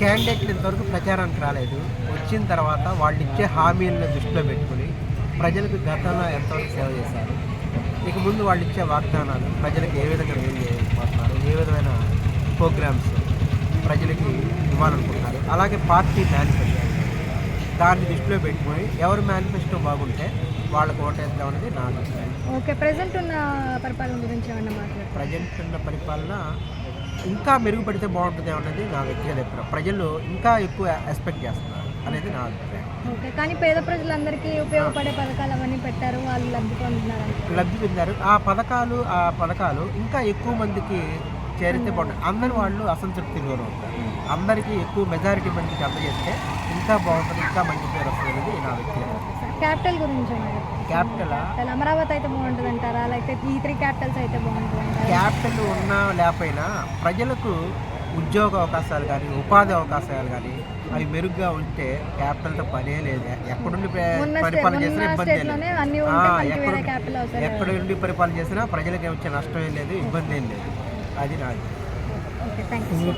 క్యాండిడేట్లు ఇంతవరకు ప్రచారానికి రాలేదు. వచ్చిన తర్వాత వాళ్ళు ఇచ్చే హామీలను దృష్టిలో పెట్టుకుని ప్రజలకు గతంలో ఎంతవరకు సేవ చేశారు, ఇక ముందు వాళ్ళు ఇచ్చే వాగ్దానాలు ప్రజలకు ఏ విధంగా మేలు చేయబోతున్నారు, ఏ విధమైన ప్రోగ్రామ్స్ ప్రజలకి ఇవ్వాలనుకుంటున్నారు, అలాగే పార్టీ మేనిఫెస్టో దాన్ని దృష్టిలో పెట్టుకొని ఎవరు మేనిఫెస్టో బాగుంటే వాళ్ళకు ఓటేద్దాం అనేది నా అభిప్రాయం. ఓకే, ప్రజెంట్ ఉన్న పరిపాలన గురించి ఏమన్నా మాట్లాడారు? ప్రజెంట్ ఉన్న పరిపాలన ఇంకా మెరుగుపడితే బాగుంటుంది అన్నది నా వ్యక్తిగత అభిప్రాయం. ప్రజలు ఇంకా ఎక్కువ ఎక్స్పెక్ట్ చేస్తున్నారు అనేది నా అభిప్రాయం. ఓకే, కానీ పేద ప్రజలందరికీ ఉపయోగపడే పథకాలు అవన్నీ పెట్టారు, వాళ్ళు లబ్ధి పొందుతున్నారు. లబ్ధి పొందారు. ఆ పథకాలు ఇంకా ఎక్కువ మందికి చేరితే బాగుంటుంది. అందరు వాళ్ళు అసంతృప్తి గురవుతారు. అందరికీ ఎక్కువ మెజారిటీ మందికి అందజేస్తే ఇంకా బాగుంటుంది, ఇంకా మంచి పేరు వస్తుంది అనేది నా వ్యక్తిగత. క్యాపిటల్ గురించి క్యాపిటల్ అమరావతి అయితే బాగుంటుంది అంటారా, లేకపోతే ఈ 3 క్యాపిటల్స్ అయితే బాగుంటుంది అంటారా? క్యాపిటల్ ఉన్నా లేకపోయినా ప్రజలకు ఉద్యోగ అవకాశాలు కానీ ఉపాధి అవకాశాలు కానీ అవి మెరుగ్గా ఉంటే క్యాపిటల్తో పనే లేదు. ఎక్కడుండి పరిపాలన చేసినా ఇబ్బంది లేదు. ఎక్కడ నుండి పరిపాలన చేసినా ప్రజలకు వచ్చే నష్టం ఏం లేదు, ఇబ్బంది ఏం లేదు. అది నాది.